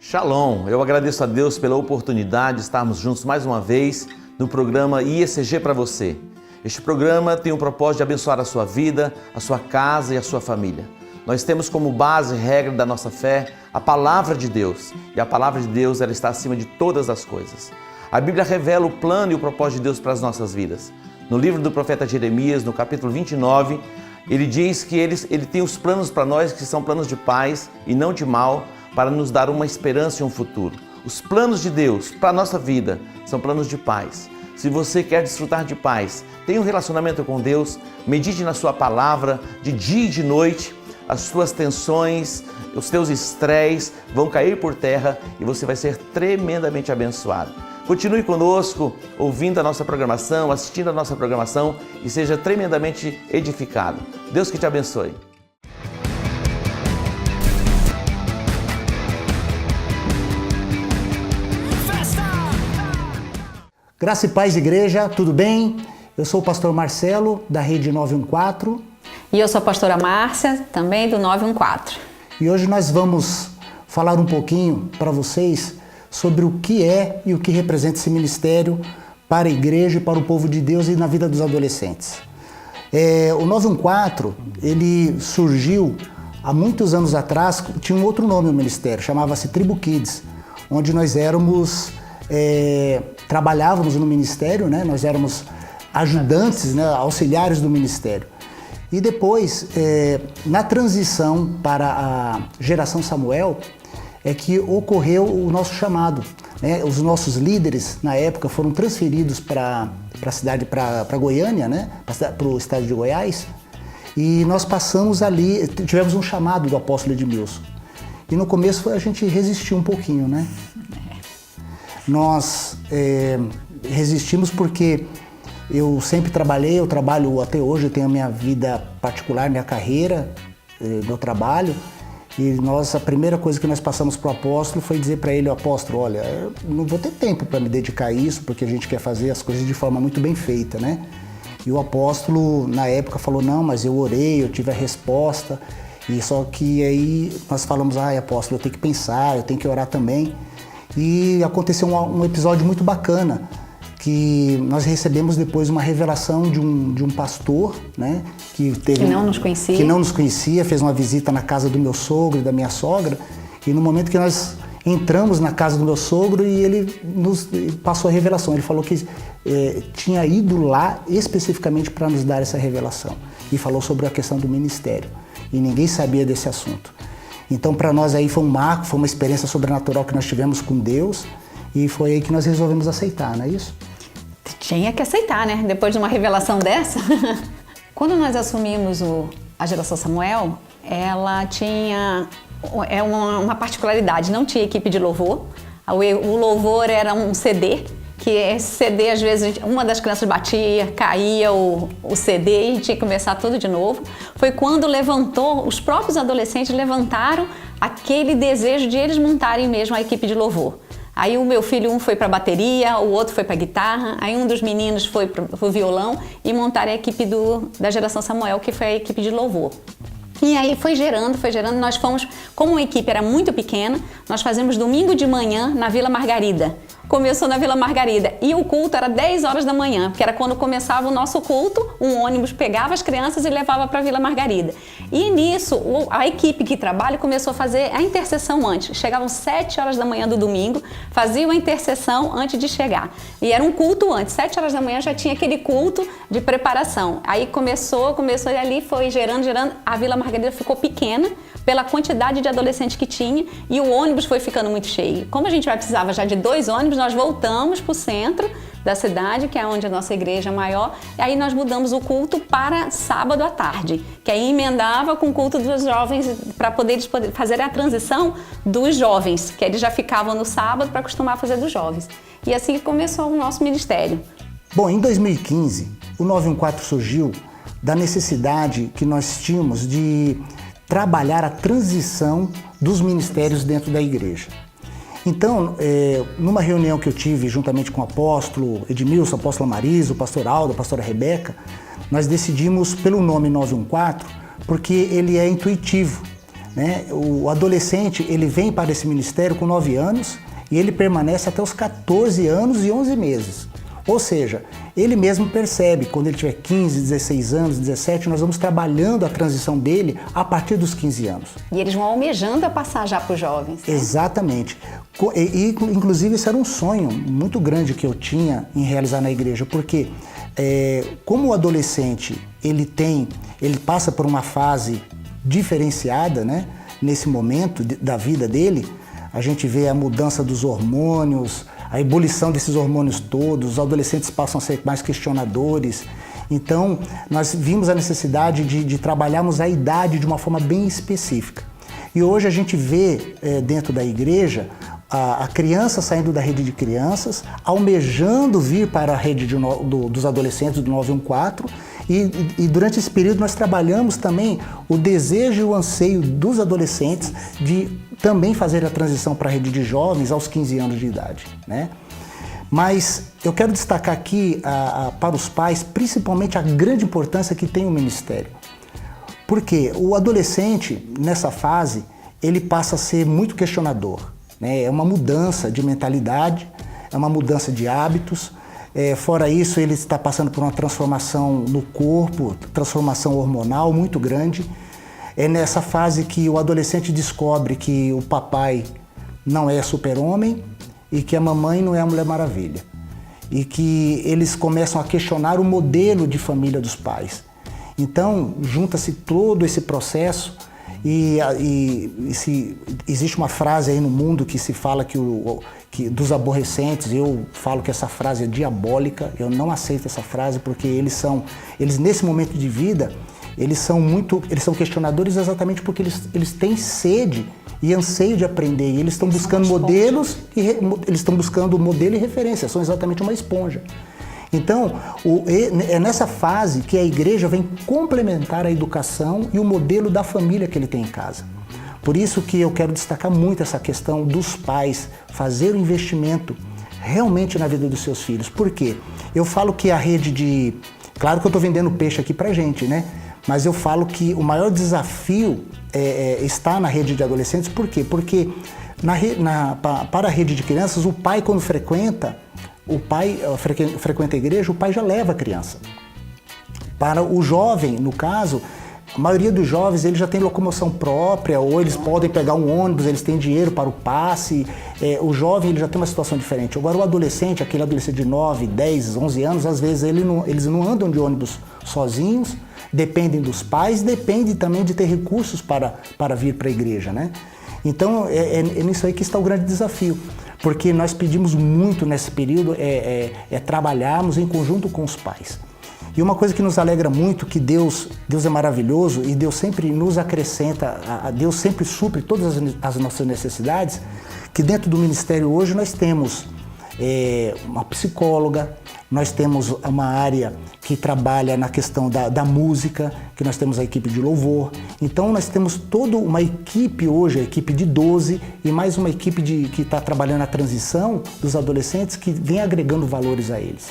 Shalom, eu agradeço a Deus pela oportunidade de estarmos juntos mais uma vez no programa IECG para você. Este programa tem o propósito de abençoar a sua vida, a sua casa e a sua família. Nós temos como base e regra da nossa fé a Palavra de Deus. E a Palavra de Deus ela está acima de todas as coisas. A Bíblia revela o plano e o propósito de Deus para as nossas vidas. No livro do profeta Jeremias, no capítulo 29, ele diz que ele tem os planos para nós que são planos de paz e não de mal, para nos dar uma esperança e um futuro. Os planos de Deus para a nossa vida são planos de paz. Se você quer desfrutar de paz, tenha um relacionamento com Deus, medite na sua palavra de dia e de noite, as suas tensões, os teus estresses vão cair por terra e você vai ser tremendamente abençoado. Continue conosco, ouvindo a nossa programação, assistindo a nossa programação e seja tremendamente edificado. Deus que te abençoe. Graça e paz, igreja, tudo bem? Eu sou o pastor Marcelo, da Rede 914. E eu sou a pastora Márcia, também do 914. E hoje nós vamos falar um pouquinho para vocês sobre o que é e o que representa esse ministério para a igreja e para o povo de Deus e na vida dos adolescentes. O 914, ele surgiu há muitos anos atrás, tinha um outro nome no ministério, chamava-se Tribo Kids, onde nós trabalhávamos no ministério, né? Nós éramos ajudantes, né? Auxiliares do ministério. E depois, na transição para a geração Samuel, é que ocorreu o nosso chamado, né? Os nossos líderes, na época, foram transferidos para a cidade, para Goiânia, né? Para o estado de Goiás, e nós passamos ali, tivemos um chamado do apóstolo Edmilson. E no começo a gente resistiu um pouquinho, né? Nós resistimos porque eu sempre trabalhei, eu trabalho até hoje, eu tenho a minha vida particular, minha carreira, meu trabalho, e a primeira coisa que nós passamos para o apóstolo foi dizer para ele, apóstolo, olha, eu não vou ter tempo para me dedicar a isso, porque a gente quer fazer as coisas de forma muito bem feita, né? E o apóstolo, na época, falou, não, mas eu orei, eu tive a resposta, e só que aí nós falamos, apóstolo, eu tenho que pensar, eu tenho que orar também. E aconteceu um episódio muito bacana, que nós recebemos depois uma revelação de um pastor, né, que não nos conhecia. Que não nos conhecia, fez uma visita na casa do meu sogro e da minha sogra, e no momento que nós entramos na casa do meu sogro, e ele nos passou a revelação, ele falou que tinha ido lá especificamente para nos dar essa revelação, e falou sobre a questão do ministério, e ninguém sabia desse assunto. Então, para nós aí foi um marco, foi uma experiência sobrenatural que nós tivemos com Deus, e foi aí que nós resolvemos aceitar, não é isso? Tinha que aceitar, né? Depois de uma revelação dessa. Quando nós assumimos a geração Samuel, ela tinha uma particularidade, não tinha equipe de louvor. O louvor era um CD, que esse CD, às vezes, uma das crianças batia, caía o CD e tinha que começar tudo de novo. Foi quando os próprios adolescentes levantaram aquele desejo de eles montarem mesmo a equipe de louvor. Aí o meu filho, um foi para bateria, o outro foi para guitarra, aí um dos meninos foi para o violão e montaram a equipe da geração Samuel, que foi a equipe de louvor. E aí foi gerando, nós fomos, como a equipe era muito pequena, nós fazemos domingo de manhã na Vila Margarida. Começou na Vila Margarida e o culto era 10 horas da manhã, porque era quando começava o nosso culto, um ônibus pegava as crianças e levava para a Vila Margarida. E nisso, a equipe que trabalha começou a fazer a intercessão antes. Chegavam 7 horas da manhã do domingo, faziam a intercessão antes de chegar. E era um culto antes, 7 horas da manhã já tinha aquele culto de preparação. Aí começou e ali foi gerando, a Vila Margarida ficou pequena pela quantidade de adolescentes que tinha e o ônibus foi ficando muito cheio. Como a gente precisava já de 2 ônibus, nós voltamos para o centro da cidade, que é onde a nossa igreja é maior, e aí nós mudamos o culto para sábado à tarde, que aí emendava com o culto dos jovens para poder fazer a transição dos jovens, que eles já ficavam no sábado para acostumar a fazer dos jovens. E assim que começou o nosso ministério. Bom, em 2015, o 914 surgiu da necessidade que nós tínhamos de trabalhar a transição dos ministérios dentro da igreja. Então, numa reunião que eu tive juntamente com o apóstolo Edmilson, o apóstolo Marisa, o pastor Aldo, a pastora Rebeca, nós decidimos pelo nome 914 porque ele é intuitivo. né? O adolescente, ele vem para esse ministério com 9 anos e ele permanece até os 14 anos e 11 meses. Ou seja, ele mesmo percebe, quando ele tiver 15, 16 anos, 17, nós vamos trabalhando a transição dele a partir dos 15 anos. E eles vão almejando a passar já para os jovens. Né? Exatamente. E, inclusive, esse era um sonho muito grande que eu tinha em realizar na igreja, porque como o adolescente, ele passa por uma fase diferenciada, né? Nesse momento da vida dele, a gente vê a mudança dos hormônios, a ebulição desses hormônios todos, os adolescentes passam a ser mais questionadores. Então, nós vimos a necessidade de trabalharmos a idade de uma forma bem específica. E hoje a gente vê dentro da igreja a criança saindo da rede de crianças, almejando vir para a rede dos adolescentes do 914, e durante esse período nós trabalhamos também o desejo e o anseio dos adolescentes de também fazer a transição para a rede de jovens aos 15 anos de idade, né? Mas eu quero destacar aqui para os pais, principalmente a grande importância que tem o ministério. Porque o adolescente, nessa fase, ele passa a ser muito questionador, né? É uma mudança de mentalidade, é uma mudança de hábitos. Fora isso, ele está passando por uma transformação no corpo, transformação hormonal muito grande. É nessa fase que o adolescente descobre que o papai não é super-homem e que a mamãe não é a Mulher Maravilha. E que eles começam a questionar o modelo de família dos pais. Então, junta-se todo esse processo existe uma frase aí no mundo que se fala que dos aborrecentes, eu falo que essa frase é diabólica, eu não aceito essa frase porque eles nesse momento de vida, eles são questionadores exatamente porque eles têm sede e anseio de aprender, e eles estão buscando modelos, eles estão buscando modelo e referência, são exatamente uma esponja. Então, é nessa fase que a igreja vem complementar a educação e o modelo da família que ele tem em casa. Por isso que eu quero destacar muito essa questão dos pais fazer o investimento realmente na vida dos seus filhos. Por quê? Eu falo que a rede de... Claro que eu estou vendendo peixe aqui pra gente, né? Mas eu falo que o maior desafio está na rede de adolescentes. Por quê? Porque para a rede de crianças, o pai, quando frequenta a igreja, o pai já leva a criança. Para o jovem, no caso, a maioria dos jovens eles já tem locomoção própria, ou eles podem pegar um ônibus, eles têm dinheiro para o passe. O jovem ele já tem uma situação diferente. Agora o adolescente, aquele adolescente de 9, 10, 11 anos, às vezes eles não andam de ônibus sozinhos, dependem dos pais, dependem também de ter recursos para vir para a igreja, né? Então é nisso aí que está o grande desafio. Porque nós pedimos muito nesse período trabalharmos em conjunto com os pais. E uma coisa que nos alegra muito, que Deus é maravilhoso e Deus sempre nos acrescenta, Deus sempre supre todas as nossas necessidades, que dentro do ministério hoje nós temos uma psicóloga, nós temos uma área que trabalha na questão da música, que nós temos a equipe de louvor. Então nós temos toda uma equipe hoje, a equipe de 12 e mais uma equipe que está trabalhando a transição dos adolescentes que vem agregando valores a eles.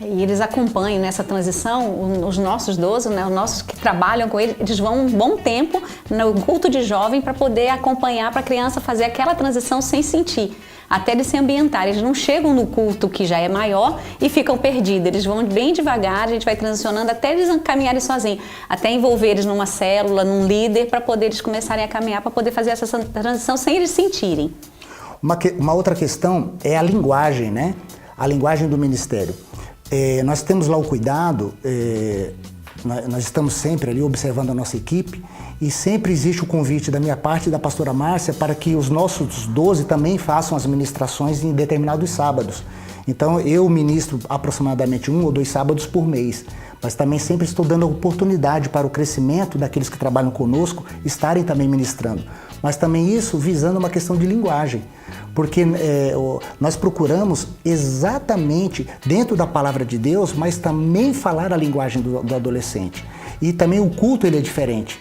E eles acompanham nessa transição, os nossos 12, né, os nossos que trabalham com eles vão um bom tempo no culto de jovem para poder acompanhar, para a criança fazer aquela transição sem sentir, até eles se ambientarem. Eles não chegam no culto que já é maior e ficam perdidos, eles vão bem devagar, a gente vai transicionando até eles caminharem sozinhos, até envolver eles numa célula, num líder, para poder eles começarem a caminhar, para poder fazer essa transição sem eles sentirem. Uma outra questão é a linguagem, né? A linguagem do ministério. Nós temos lá o cuidado, nós estamos sempre ali observando a nossa equipe e sempre existe o convite da minha parte e da pastora Márcia para que os nossos 12 também façam as ministrações em determinados sábados. Então eu ministro aproximadamente 1 ou 2 sábados por mês, mas também sempre estou dando a oportunidade para o crescimento daqueles que trabalham conosco estarem também ministrando. Mas também isso visando uma questão de linguagem, porque nós procuramos exatamente dentro da palavra de Deus, mas também falar a linguagem do adolescente. E também o culto ele é diferente.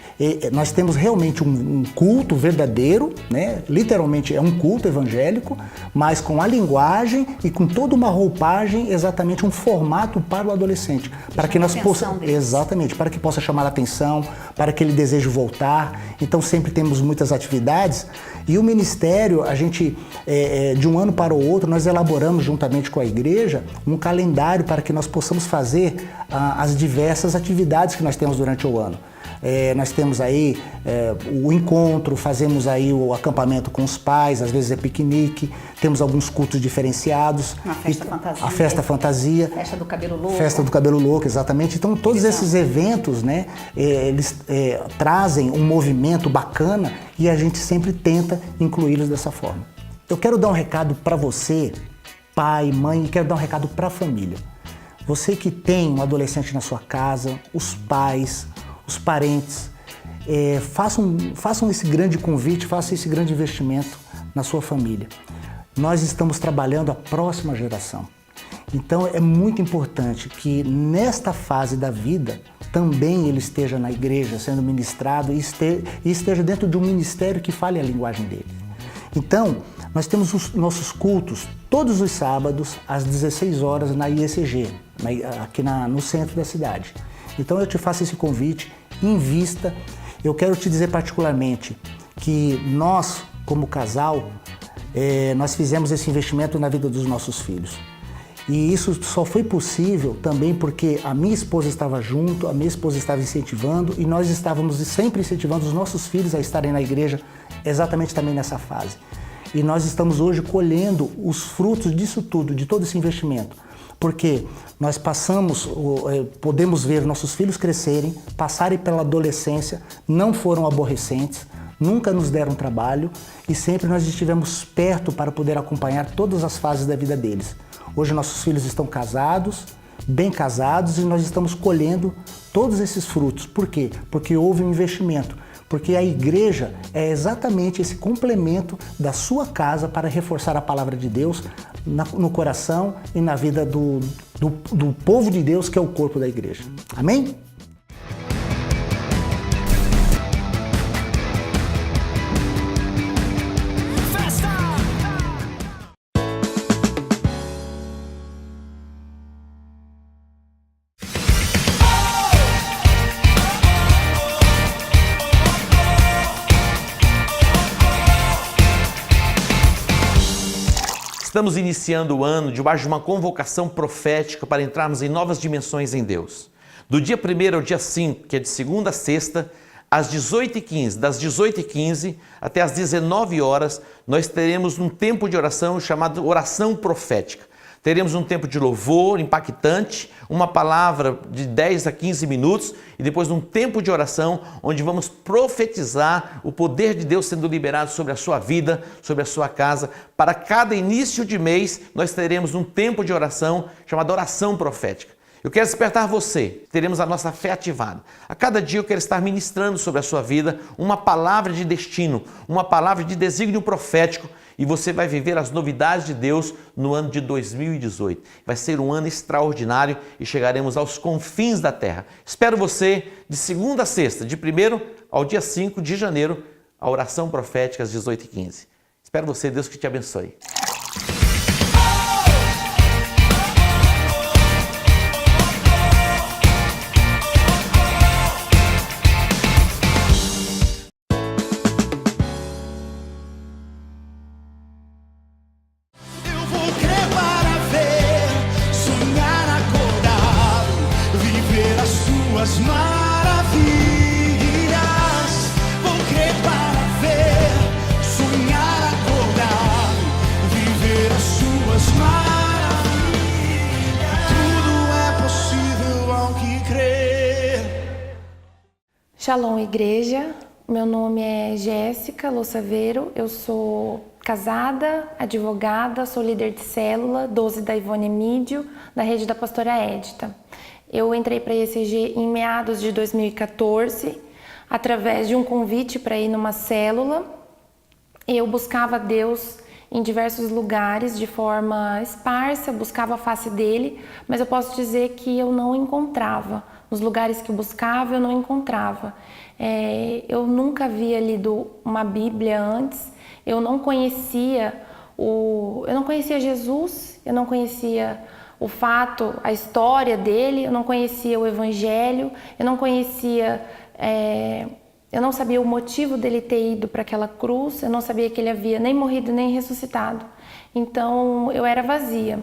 Nós temos realmente um culto verdadeiro, né? Literalmente é um culto evangélico, mas com a linguagem e com toda uma roupagem, exatamente um formato para o adolescente, para que nós possamos, exatamente, para que possa chamar a atenção, para que ele deseje voltar. Então sempre temos muitas atividades e o ministério, a gente de um ano para o outro nós elaboramos juntamente com a igreja um calendário para que nós possamos fazer as diversas atividades que nós temos durante o ano. Nós temos aí o encontro, fazemos aí o acampamento com os pais, às vezes é piquenique, temos alguns cultos diferenciados. Uma festa fantasia. A festa fantasia. Festa do cabelo louco. Festa do cabelo louco, exatamente. Então todos esses eventos, né, eles trazem um movimento bacana e a gente sempre tenta incluí-los dessa forma. Eu quero dar um recado para você, pai, mãe, e quero dar um recado para a família. Você que tem um adolescente na sua casa, os pais, os parentes, façam esse grande convite, façam esse grande investimento na sua família. Nós estamos trabalhando a próxima geração. Então é muito importante que nesta fase da vida também ele esteja na igreja sendo ministrado e esteja dentro de um ministério que fale a linguagem dele. Então, nós temos os nossos cultos todos os sábados às 16 horas na IECG, aqui no centro da cidade. Então eu te faço esse convite, invista. Eu quero te dizer particularmente que nós, como casal, nós fizemos esse investimento na vida dos nossos filhos. E isso só foi possível também porque a minha esposa estava junto, a minha esposa estava incentivando e nós estávamos sempre incentivando os nossos filhos a estarem na igreja exatamente também nessa fase. E nós estamos hoje colhendo os frutos disso tudo, de todo esse investimento. Porque nós podemos ver nossos filhos crescerem, passarem pela adolescência, não foram aborrecentes, nunca nos deram trabalho e sempre nós estivemos perto para poder acompanhar todas as fases da vida deles. Hoje nossos filhos estão casados, bem casados e nós estamos colhendo todos esses frutos. Por quê? Porque houve um investimento. Porque a igreja é exatamente esse complemento da sua casa para reforçar a palavra de Deus no coração e na vida do povo de Deus, que é o corpo da igreja. Amém? Estamos iniciando o ano debaixo de uma convocação profética para entrarmos em novas dimensões em Deus. Do dia 1º ao dia 5, que é de segunda a sexta, às 18h15, das 18h15 até às 19 horas, nós teremos um tempo de oração chamado oração profética. Teremos um tempo de louvor impactante, uma palavra de 10 a 15 minutos e depois um tempo de oração onde vamos profetizar o poder de Deus sendo liberado sobre a sua vida, sobre a sua casa. Para cada início de mês, nós teremos um tempo de oração chamado oração profética. Eu quero despertar você, teremos a nossa fé ativada. A cada dia eu quero estar ministrando sobre a sua vida uma palavra de destino, uma palavra de desígnio profético e você vai viver as novidades de Deus no ano de 2018. Vai ser um ano extraordinário e chegaremos aos confins da terra. Espero você de segunda a sexta, de 1º ao dia 5 de janeiro, a oração profética às 18h15. Espero você, Deus que te abençoe. Shalom, igreja. Meu nome é Jéssica Louçaveiro. Eu sou casada, advogada, sou líder de célula, 12 da Ivone Emídio, da rede da pastora Edita. Eu entrei para a IECG em meados de 2014, através de um convite para ir numa célula. Eu buscava Deus em diversos lugares de forma esparsa, buscava a face dele, mas eu posso dizer que eu não encontrava Nos lugares que eu buscava, eu não encontrava. Eu nunca havia lido uma Bíblia antes, eu não conhecia Jesus, eu não conhecia o fato, a história dele, eu não conhecia o Evangelho, eu não sabia o motivo dele ter ido para aquela cruz, eu não sabia que ele havia nem morrido nem ressuscitado. Então eu era vazia.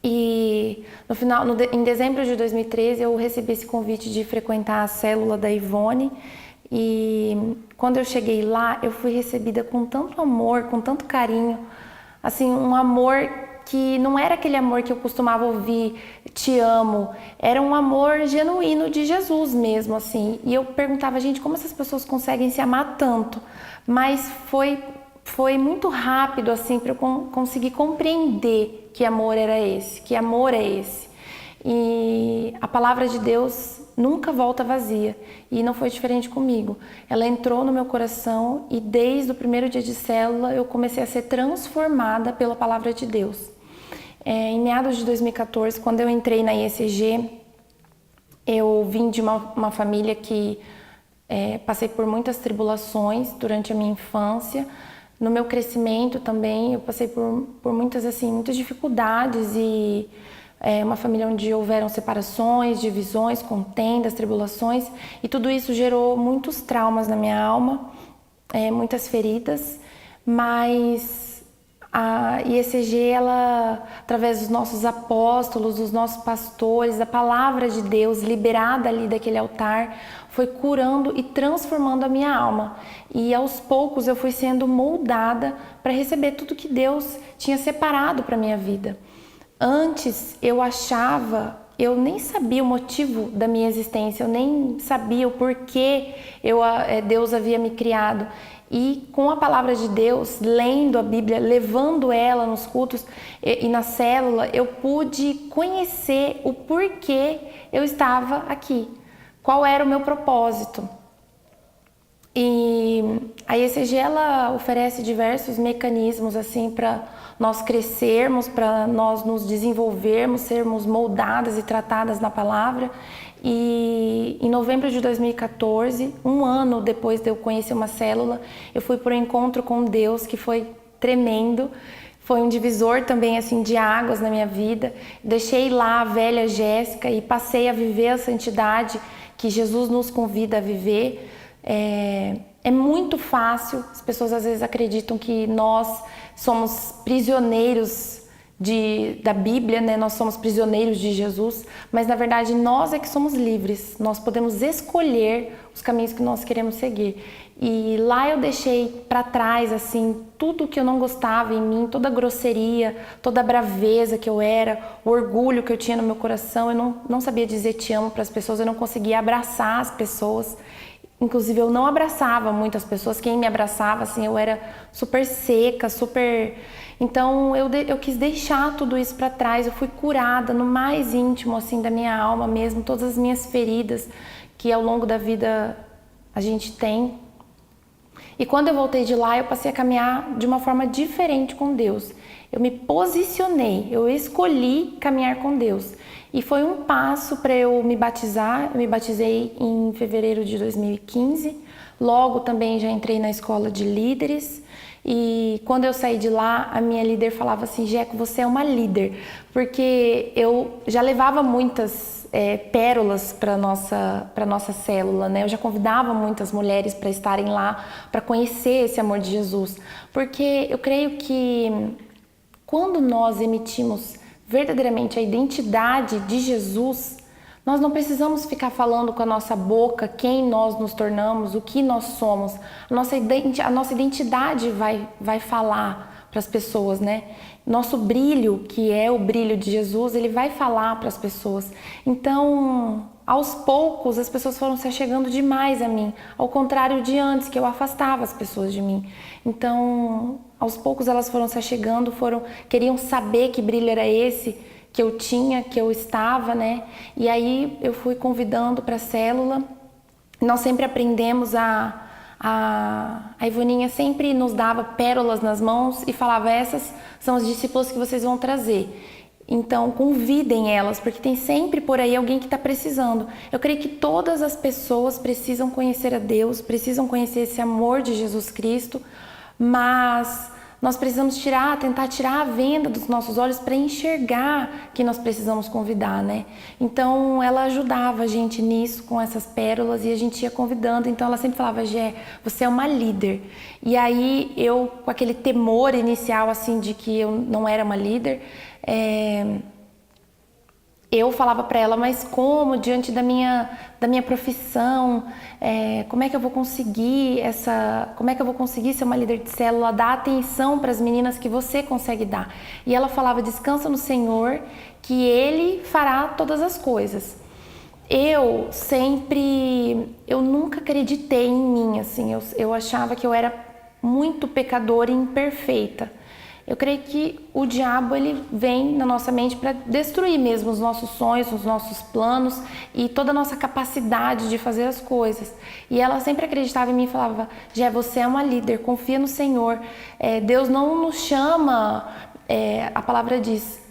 E em dezembro de 2013 eu recebi esse convite de frequentar a célula da Ivone, e quando eu cheguei lá eu fui recebida com tanto amor, com tanto carinho, assim, um amor que não era aquele amor que eu costumava ouvir, te amo, era um amor genuíno de Jesus mesmo, assim. E eu perguntava, gente, como essas pessoas conseguem se amar tanto? Mas foi muito rápido, assim, para eu conseguir compreender que amor era esse, que amor é esse. E a palavra de Deus nunca volta vazia, e não foi diferente comigo. Ela entrou no meu coração e desde o primeiro dia de célula eu comecei a ser transformada pela palavra de Deus. Em meados de 2014, quando eu entrei na IECG, eu vim de uma família que passei por muitas tribulações durante a minha infância. No meu crescimento também, eu passei por muitas dificuldades, e uma família onde houveram separações, divisões, contendas, tribulações, e tudo isso gerou muitos traumas na minha alma, muitas feridas, mas a IECG, ela, através dos nossos apóstolos, dos nossos pastores, da palavra de Deus liberada ali daquele altar, foi curando e transformando a minha alma. E aos poucos eu fui sendo moldada para receber tudo que Deus tinha separado para a minha vida. Antes eu nem sabia o motivo da minha existência, eu nem sabia o porquê Deus havia me criado. E com a palavra de Deus, lendo a Bíblia, levando ela nos cultos e na célula, eu pude conhecer o porquê eu estava aqui, qual era o meu propósito. E a IECG, ela oferece diversos mecanismos assim para nós crescermos, para nós nos desenvolvermos, sermos moldadas e tratadas na palavra. E em novembro de 2014, um ano depois de eu conhecer uma célula, eu fui para um encontro com Deus que foi tremendo. Foi um divisor também assim de águas na minha vida. Deixei lá a velha Jéssica e passei a viver a santidade que Jesus nos convida a viver. É muito fácil, as pessoas às vezes acreditam que nós somos prisioneiros da Bíblia, né? Nós somos prisioneiros de Jesus, mas na verdade nós é que somos livres, nós podemos escolher os caminhos que nós queremos seguir. E lá eu deixei para trás assim tudo que eu não gostava em mim, toda a grosseria, toda a braveza que eu era, o orgulho que eu tinha no meu coração. Eu não sabia dizer te amo para as pessoas, eu não conseguia abraçar as pessoas. Inclusive eu não abraçava muitas pessoas, quem me abraçava assim, eu era super seca, super... Então eu quis deixar tudo isso para trás, eu fui curada no mais íntimo assim da minha alma mesmo, todas as minhas feridas que ao longo da vida a gente tem. E quando eu voltei de lá, eu passei a caminhar de uma forma diferente com Deus. Eu me posicionei, eu escolhi caminhar com Deus. E foi um passo para eu me batizar. Eu me batizei em fevereiro de 2015. Logo também já entrei na escola de líderes. E quando eu saí de lá, a minha líder falava assim: Jeco, você é uma líder. Porque eu já levava muitas pérolas para nossa célula, né? Eu já convidava muitas mulheres para estarem lá, para conhecer esse amor de Jesus. Porque eu creio que quando nós emitimos verdadeiramente a identidade de Jesus, nós não precisamos ficar falando com a nossa boca quem nós nos tornamos, o que nós somos. A nossa identidade vai falar para as pessoas, né? Nosso brilho, que é o brilho de Jesus, ele vai falar para as pessoas. Então, aos poucos, as pessoas foram se achegando demais a mim, ao contrário de antes, que eu afastava as pessoas de mim. Então, aos poucos elas foram se achegando, queriam saber que brilho era esse que eu tinha, que eu estava, né? E aí eu fui convidando para a célula. Nós sempre aprendemos a Ivoninha sempre nos dava pérolas nas mãos e falava: essas são as discípulas que vocês vão trazer. Então, convidem elas, porque tem sempre por aí alguém que está precisando. Eu creio que todas as pessoas precisam conhecer a Deus, precisam conhecer esse amor de Jesus Cristo, mas nós precisamos tentar tirar a venda dos nossos olhos para enxergar que nós precisamos convidar, né? Então, ela ajudava a gente nisso, com essas pérolas, e a gente ia convidando. Então, ela sempre falava, Gé, você é uma líder. E aí, eu, com aquele temor inicial, assim, de que eu não era uma líder, eu falava para ela, mas como, diante da minha profissão, como é que eu vou conseguir ser uma líder de célula, dar atenção para as meninas que você consegue dar? E ela falava, descansa no Senhor, que Ele fará todas as coisas. Eu nunca acreditei em mim, assim, eu achava que eu era muito pecadora e imperfeita. Eu creio que o diabo, ele vem na nossa mente para destruir mesmo os nossos sonhos, os nossos planos e toda a nossa capacidade de fazer as coisas. E ela sempre acreditava em mim e falava, Gé, você é uma líder, confia no Senhor. Deus não nos chama, a palavra diz,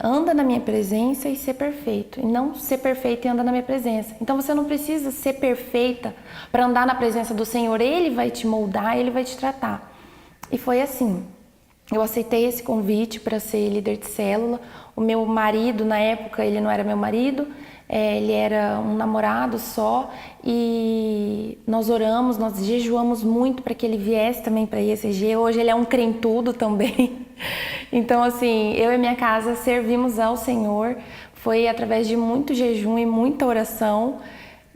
anda na minha presença e ser perfeito. E não ser perfeito e anda na minha presença. Então você não precisa ser perfeita para andar na presença do Senhor. Ele vai te moldar, Ele vai te tratar. E foi assim. Eu aceitei esse convite para ser líder de célula. O meu marido, na época, ele não era meu marido, ele era um namorado só, e nós oramos, nós jejuamos muito para que ele viesse também para a IECG. Hoje ele é um crentudo também. Então, assim, eu e minha casa servimos ao Senhor. Foi através de muito jejum e muita oração.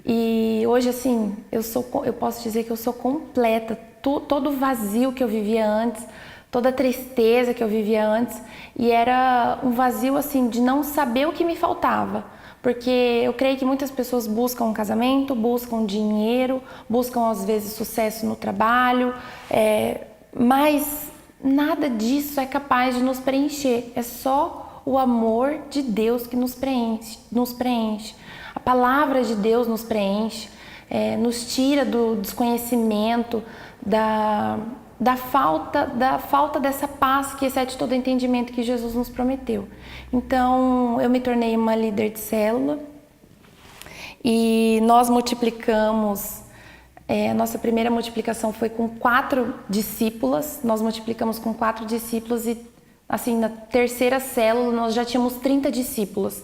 E hoje, assim, eu posso dizer que eu sou completa. Todo o vazio que eu vivia antes, toda a tristeza que eu vivia antes, e era um vazio assim de não saber o que me faltava, porque eu creio que muitas pessoas buscam um casamento, buscam dinheiro, buscam às vezes sucesso no trabalho, mas nada disso é capaz de nos preencher, é só o amor de Deus que nos preenche. A palavra de Deus nos preenche, nos tira do desconhecimento, da falta dessa paz que excede todo entendimento que Jesus nos prometeu. Então, eu me tornei uma líder de célula e nós multiplicamos, a nossa primeira multiplicação foi com 4 discípulas, nós multiplicamos com 4 discípulos e, assim, na terceira célula nós já tínhamos 30 discípulos.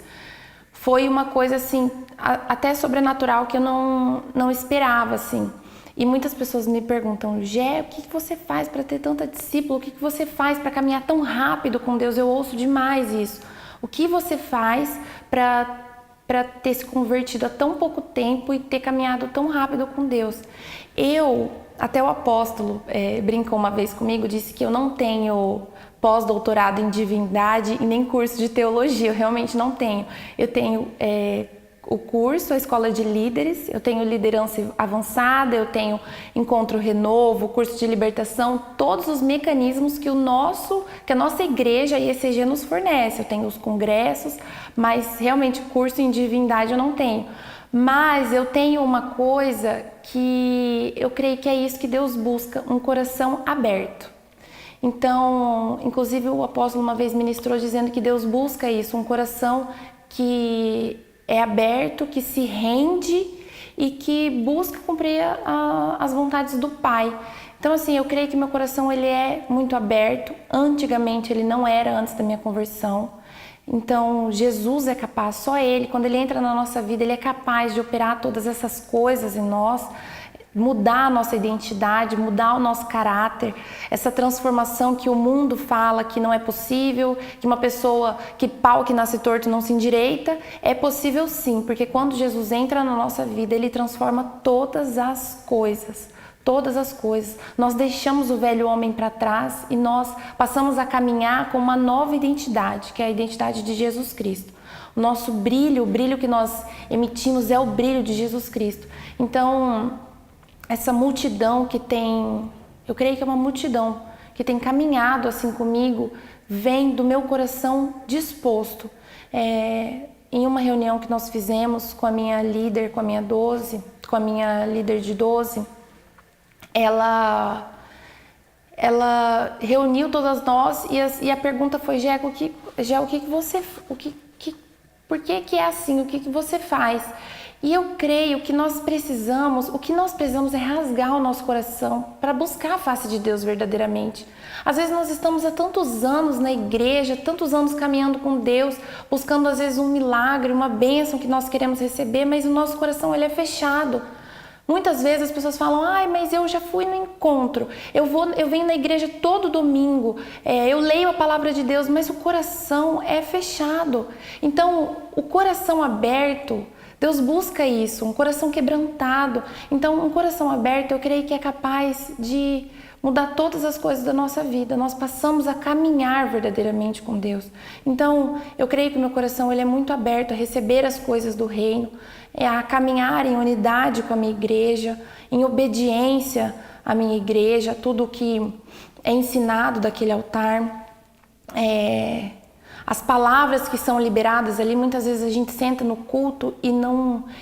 Foi uma coisa, assim, até sobrenatural que eu não esperava, assim. E muitas pessoas me perguntam, Gé, o que você faz para ter tanta discípula? O que você faz para caminhar tão rápido com Deus? Eu ouço demais isso. O que você faz para ter se convertido há tão pouco tempo e ter caminhado tão rápido com Deus? Até o apóstolo brincou uma vez comigo, disse que eu não tenho pós-doutorado em divindade e nem curso de teologia, eu realmente não tenho. Eu tenho o curso, a escola de líderes, eu tenho liderança avançada, eu tenho encontro renovo, curso de libertação, todos os mecanismos que a nossa igreja, a IECG, nos fornece. Eu tenho os congressos, mas realmente curso em divindade eu não tenho. Mas eu tenho uma coisa que eu creio que é isso que Deus busca, um coração aberto. Então, inclusive o apóstolo uma vez ministrou dizendo que Deus busca isso, um coração que é aberto, que se rende e que busca cumprir as vontades do Pai. Então, assim, eu creio que meu coração ele é muito aberto. Antigamente ele não era, antes da minha conversão. Então, Jesus é capaz, só Ele, quando Ele entra na nossa vida, Ele é capaz de operar todas essas coisas em nós, mudar a nossa identidade, mudar o nosso caráter, essa transformação que o mundo fala que não é possível, que uma pessoa, que pau que nasce torto não se endireita, é possível sim, porque quando Jesus entra na nossa vida, Ele transforma todas as coisas. Todas as coisas. Nós deixamos o velho homem para trás e nós passamos a caminhar com uma nova identidade, que é a identidade de Jesus Cristo. O nosso brilho, o brilho que nós emitimos é o brilho de Jesus Cristo. Então, essa multidão que tem, eu creio que é uma multidão que tem caminhado assim comigo, vem do meu coração disposto. Em uma reunião que nós fizemos com a minha líder, com a minha líder de 12, ela ela reuniu todas nós e a pergunta foi: Gé, por que é assim? O que você faz? E eu creio que o que nós precisamos é rasgar o nosso coração para buscar a face de Deus verdadeiramente. Às vezes nós estamos há tantos anos na igreja, tantos anos caminhando com Deus, buscando às vezes um milagre, uma bênção que nós queremos receber, mas o nosso coração ele é fechado. Muitas vezes as pessoas falam: ai, mas eu já fui no encontro, eu venho na igreja todo domingo, eu leio a palavra de Deus, mas o coração é fechado. Então, o coração aberto, Deus busca isso, um coração quebrantado. Então, um coração aberto, eu creio que é capaz de mudar todas as coisas da nossa vida. Nós passamos a caminhar verdadeiramente com Deus. Então, eu creio que o meu coração ele é muito aberto a receber as coisas do reino, a caminhar em unidade com a minha igreja, em obediência à minha igreja, tudo que é ensinado daquele altar. As palavras que são liberadas ali, muitas vezes a gente senta no culto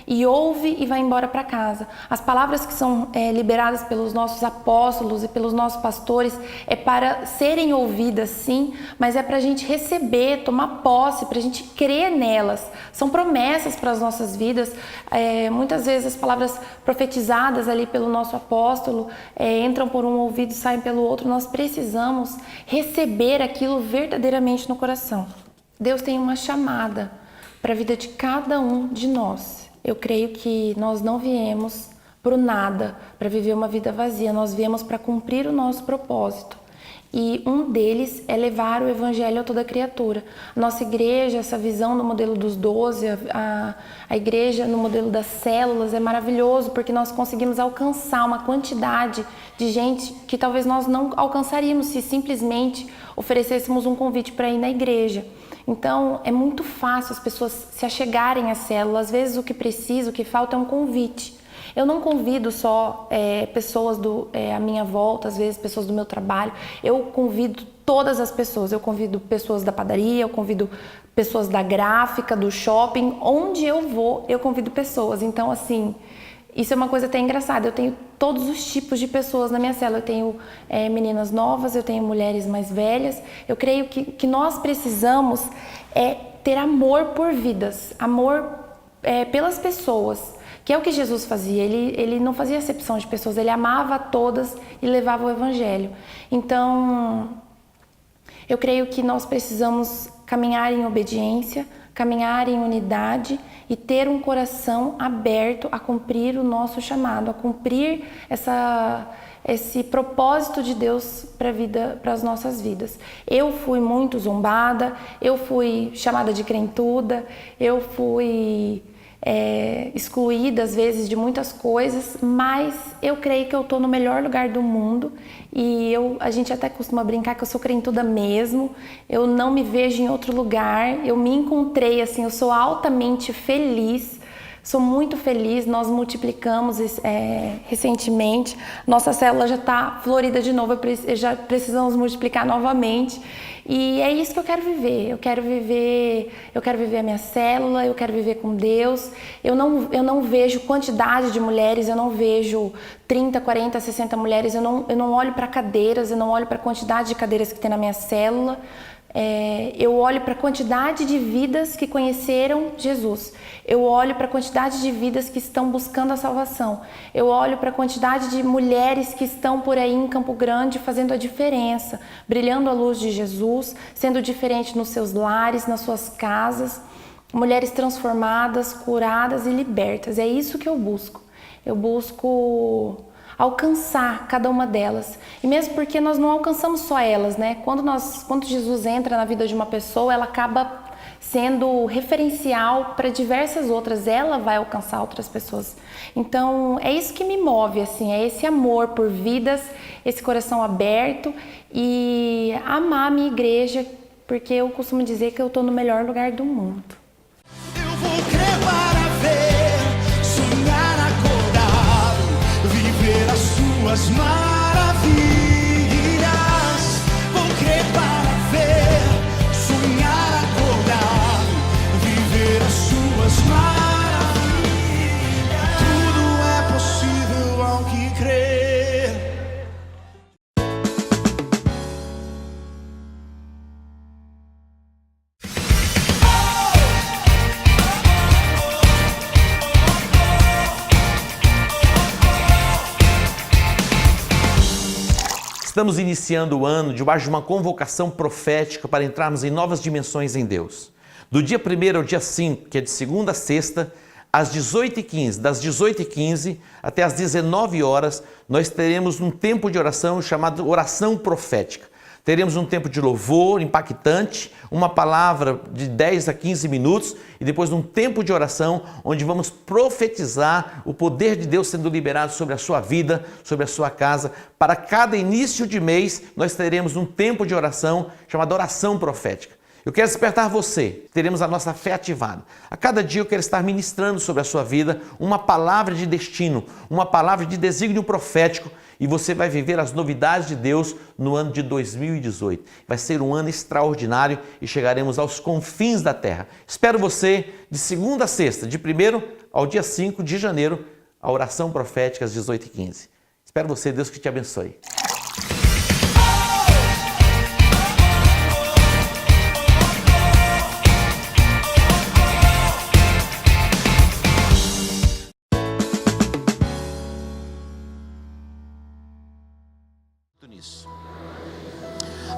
e ouve e vai embora para casa. As palavras que são liberadas pelos nossos apóstolos e pelos nossos pastores é para serem ouvidas, sim, mas é para a gente receber, tomar posse, para a gente crer nelas. São promessas para as nossas vidas. Muitas vezes as palavras profetizadas ali pelo nosso apóstolo entram por um ouvido e saem pelo outro. Nós precisamos receber aquilo verdadeiramente no coração. Deus tem uma chamada para a vida de cada um de nós. Eu creio que nós não viemos para o nada, para viver uma vida vazia. Nós viemos para cumprir o nosso propósito. E um deles é levar o evangelho a toda criatura. A nossa igreja, essa visão no modelo dos 12, a igreja no modelo das células é maravilhoso, porque nós conseguimos alcançar uma quantidade de gente que talvez nós não alcançaríamos se simplesmente oferecêssemos um convite para ir na igreja. Então, é muito fácil as pessoas se achegarem à célula. Às vezes o que precisa, o que falta é um convite. Eu não convido só pessoas à minha volta, às vezes pessoas do meu trabalho. Eu convido todas as pessoas. Eu convido pessoas da padaria, eu convido pessoas da gráfica, do shopping. Onde eu vou, eu convido pessoas. Então, assim, isso é uma coisa até engraçada. Eu tenho todos os tipos de pessoas na minha célula. Eu tenho meninas novas, eu tenho mulheres mais velhas. Eu creio que nós precisamos ter amor por vidas, amor pelas pessoas, que é o que Jesus fazia. Ele não fazia acepção de pessoas, ele amava a todas e levava o evangelho. Então, eu creio que nós precisamos caminhar em obediência, caminhar em unidade e ter um coração aberto a cumprir o nosso chamado, a cumprir esse propósito de Deus para as nossas vidas. Eu fui muito zombada, eu fui chamada de crentuda, eu fui excluída às vezes de muitas coisas, mas eu creio que eu estou no melhor lugar do mundo e a gente até costuma brincar que eu sou crentuda mesmo. Eu não me vejo em outro lugar, eu me encontrei assim, eu sou altamente feliz. Sou muito feliz, nós multiplicamos recentemente, nossa célula já está florida de novo, já precisamos multiplicar novamente e é isso que eu quero viver. Eu quero viver a minha célula, eu quero viver com Deus. Eu não vejo quantidade de mulheres, eu não vejo 30, 40, 60 mulheres, eu não olho para cadeiras, eu não olho para a quantidade de cadeiras que tem na minha célula. Eu olho para a quantidade de vidas que conheceram Jesus. Eu olho para a quantidade de vidas que estão buscando a salvação. Eu olho para a quantidade de mulheres que estão por aí em Campo Grande fazendo a diferença, brilhando a luz de Jesus, sendo diferente nos seus lares, nas suas casas. Mulheres transformadas, curadas e libertas. É isso que eu busco. Eu busco alcançar cada uma delas. E mesmo porque nós não alcançamos só elas, né? Quando Jesus entra na vida de uma pessoa, ela acaba sendo referencial para diversas outras. Ela vai alcançar outras pessoas. Então, é isso que me move, assim, é esse amor por vidas, esse coração aberto e amar a minha igreja, porque eu costumo dizer que eu estou no melhor lugar do mundo. Eu vou crer para ver, sonhar acordado, viver as suas maravilhas. Vou crer para ver, sonhar acordado, viver as suas maravilhas. Tudo é possível ao que crer. Estamos iniciando o ano debaixo de uma convocação profética para entrarmos em novas dimensões em Deus. Do dia 1º ao dia 5, que é de segunda a sexta, às 18h15, das 18h15 até às 19 horas, nós teremos um tempo de oração chamado oração profética. Teremos um tempo de louvor impactante, uma palavra de 10 a 15 minutos e depois um tempo de oração onde vamos profetizar o poder de Deus sendo liberado sobre a sua vida, sobre a sua casa. Para cada início de mês, nós teremos um tempo de oração chamado oração profética. Eu quero despertar você, teremos a nossa fé ativada. A cada dia eu quero estar ministrando sobre a sua vida uma palavra de destino, uma palavra de desígnio profético e você vai viver as novidades de Deus no ano de 2018. Vai ser um ano extraordinário e chegaremos aos confins da terra. Espero você de segunda a sexta, de 1º ao dia 5 de janeiro, a oração profética às 18h15. Espero você, Deus que te abençoe.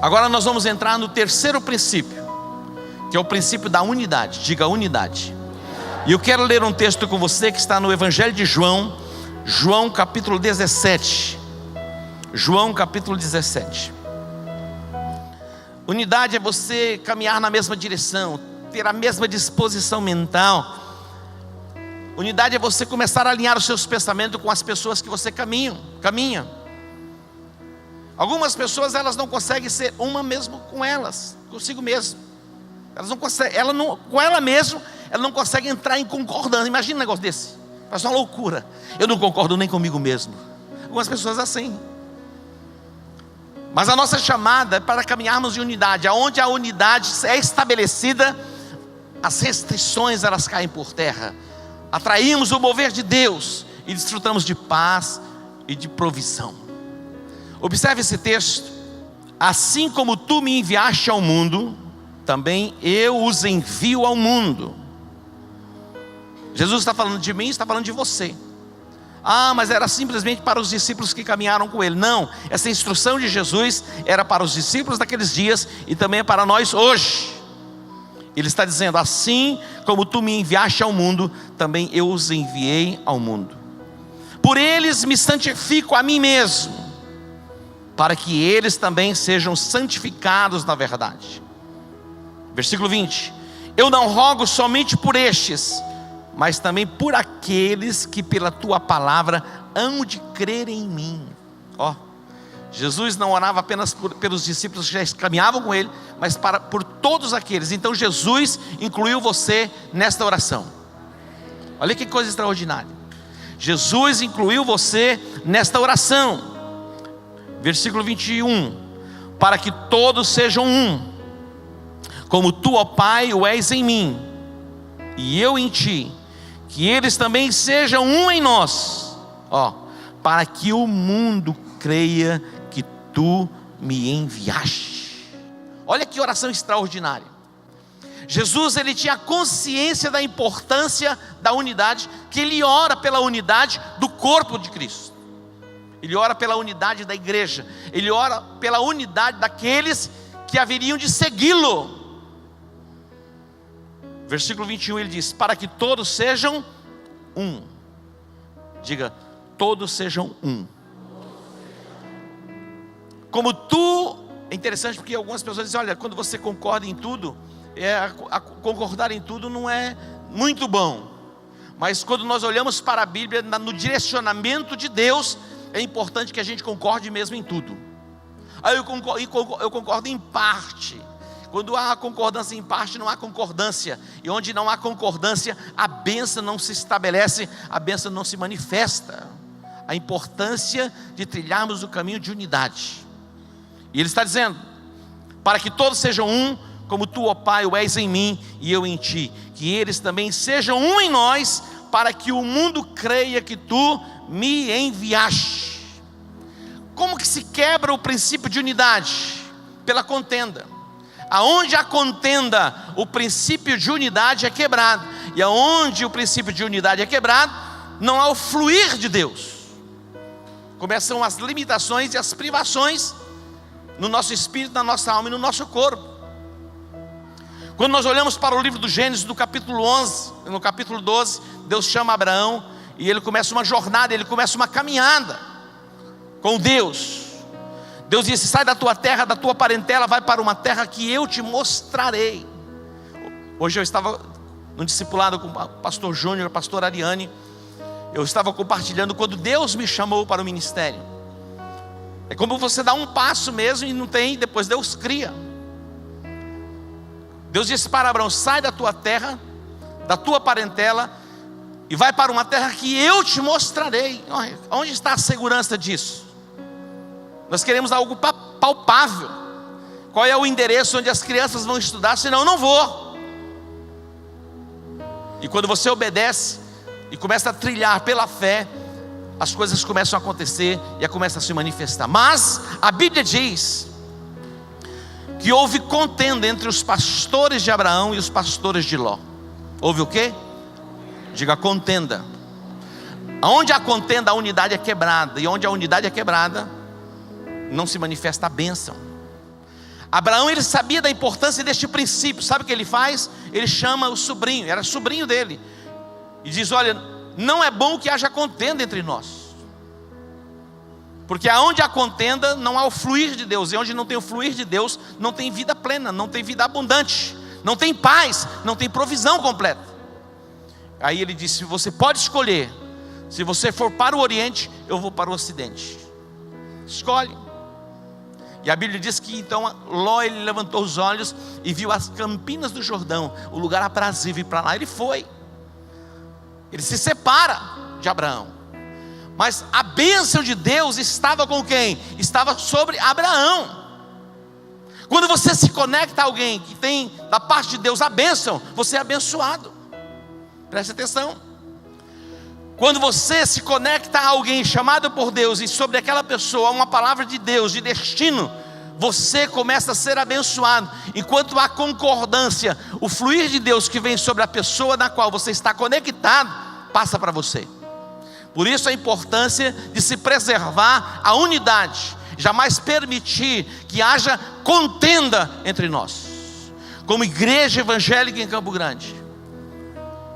Agora nós vamos entrar no terceiro princípio, que é o princípio da unidade. Diga unidade. E eu quero ler um texto com você que está no Evangelho de João, João capítulo 17. João capítulo 17. Unidade é você caminhar na mesma direção, ter a mesma disposição mental. Unidade é você começar a alinhar os seus pensamentos com as pessoas que você caminha. Algumas pessoas, elas não conseguem ser uma mesmo com elas, consigo mesmo. Elas não conseguem, com ela mesma, ela não consegue entrar em concordância. Imagina um negócio desse, faz uma loucura. Eu não concordo nem comigo mesmo. Algumas pessoas assim. Mas a nossa chamada é para caminharmos em unidade. Aonde a unidade é estabelecida, as restrições elas caem por terra. Atraímos o mover de Deus e desfrutamos de paz e de provisão. Observe esse texto. Assim como tu me enviaste ao mundo, também eu os envio ao mundo. Jesus está falando de mim, está falando de você. Mas era simplesmente para os discípulos que caminharam com ele. Não, essa instrução de Jesus era para os discípulos daqueles dias e também é para nós hoje. Ele está dizendo: assim como tu me enviaste ao mundo, também eu os enviei ao mundo. Por eles me santifico a mim mesmo, para que eles também sejam santificados na verdade. Versículo 20: eu não rogo somente por estes, mas também por aqueles que pela tua palavra hão de crer em mim. Jesus não orava apenas pelos discípulos que já caminhavam com ele, mas por todos aqueles. Então Jesus incluiu você nesta oração. Olha que coisa extraordinária. Jesus incluiu você nesta oração. Versículo 21: para que todos sejam um, como tu, ó Pai, o és em mim, e eu em ti, que eles também sejam um em nós, para que o mundo creia que tu me enviaste. Olha que oração extraordinária. Jesus, ele tinha consciência da importância da unidade, que ele ora pela unidade do corpo de Cristo. Ele ora pela unidade da igreja. Ele ora pela unidade daqueles que haveriam de segui-lo. Versículo 21 ele diz: para que todos sejam um. Diga: todos sejam um. Como tu. É interessante porque algumas pessoas dizem: olha, quando você concorda em tudo, concordar em tudo não é muito bom. Mas quando nós olhamos para a Bíblia, no direcionamento de Deus, é importante que a gente concorde mesmo em tudo. Eu concordo em parte. Quando há concordância em parte, não há concordância. E onde não há concordância, a bênção não se estabelece, a bênção não se manifesta. A importância de trilharmos o caminho de unidade. E ele está dizendo: para que todos sejam um, como tu, ó Pai, o és em mim e eu em ti, que eles também sejam um em nós, para que o mundo creia que tu me enviaste. Como que se quebra o princípio de unidade? Pela contenda. Aonde há contenda, o princípio de unidade é quebrado. E aonde o princípio de unidade é quebrado, não há o fluir de Deus. Começam as limitações e as privações no nosso espírito, na nossa alma e no nosso corpo. Quando nós olhamos para o livro do Gênesis, do capítulo 11, no capítulo 12, Deus chama Abraão e ele começa uma jornada, ele começa uma caminhada com Deus. Deus disse: sai da tua terra, da tua parentela, vai para uma terra que eu te mostrarei. Hoje eu estava no discipulado com o pastor Júnior, a pastor Ariane. Eu estava compartilhando quando Deus me chamou para o ministério. É como você dá um passo mesmo e não tem, depois Deus cria. Deus disse para Abraão: sai da tua terra, da tua parentela, e vai para uma terra que eu te mostrarei. Onde está a segurança disso? Nós queremos algo palpável. Qual é o endereço onde as crianças vão estudar? Senão eu não vou. E quando você obedece e começa a trilhar pela fé, as coisas começam a acontecer e começam a se manifestar. Mas a Bíblia diz que houve contenda entre os pastores de Abraão e os pastores de Ló. Houve o quê? Diga contenda. Onde há contenda, a unidade é quebrada. E onde a unidade é quebrada, não se manifesta a bênção. Abraão, ele sabia da importância deste princípio. Sabe o que ele faz? Ele chama o sobrinho, era sobrinho dele, e diz: olha, não é bom que haja contenda entre nós. Porque aonde há contenda, não há o fluir de Deus. E onde não tem o fluir de Deus, não tem vida plena, não tem vida abundante, não tem paz, não tem provisão completa. Aí ele disse: você pode escolher. Se você for para o Oriente, eu vou para o Ocidente. Escolhe. E a Bíblia diz que então Ló, ele levantou os olhos e viu as campinas do Jordão, o lugar aprazível, e para lá ele foi. Ele se separa de Abraão. Mas a bênção de Deus estava com quem? Estava sobre Abraão. Quando você se conecta a alguém que tem da parte de Deus a bênção, você é abençoado. Preste atenção. Quando você se conecta a alguém chamado por Deus e sobre aquela pessoa uma palavra de Deus, de destino, você começa a ser abençoado. Enquanto há concordância, o fluir de Deus que vem sobre a pessoa na qual você está conectado, passa para você. Por isso a importância de se preservar a unidade, jamais permitir que haja contenda entre nós. Como igreja evangélica em Campo Grande,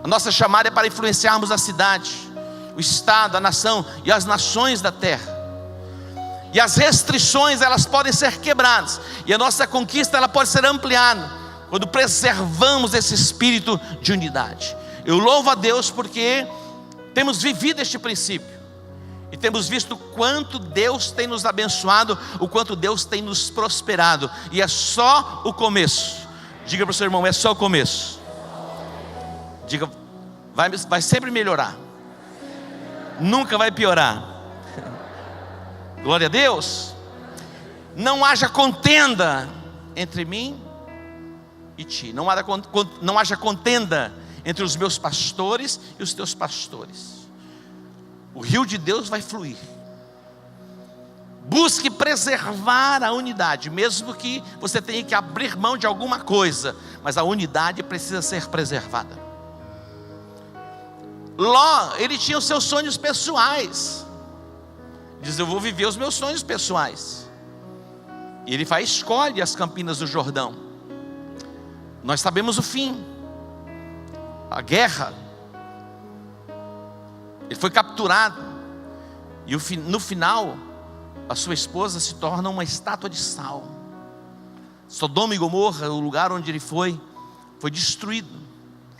a nossa chamada é para influenciarmos a cidade, o estado, a nação e as nações da terra. E as restrições, elas podem ser quebradas, e a nossa conquista, ela pode ser ampliada quando preservamos esse espírito de unidade. Eu louvo a Deus porque temos vivido este princípio e temos visto o quanto Deus tem nos abençoado, o quanto Deus tem nos prosperado. E é só o começo. Diga para o seu irmão: é só o começo. Diga: vai sempre melhorar, nunca vai piorar. Glória a Deus. Não haja contenda entre mim e ti. Não haja contenda entre os meus pastores e os teus pastores. O rio de Deus vai fluir. Busque preservar a unidade, mesmo que você tenha que abrir mão de alguma coisa, mas a unidade precisa ser preservada. Ló, ele tinha os seus sonhos pessoais. Diz: eu vou viver os meus sonhos pessoais. E ele vai e escolhe as campinas do Jordão. Nós sabemos o fim, a guerra. Ele foi capturado. E no final, a sua esposa se torna uma estátua de sal. Sodoma e Gomorra, o lugar onde ele foi destruído.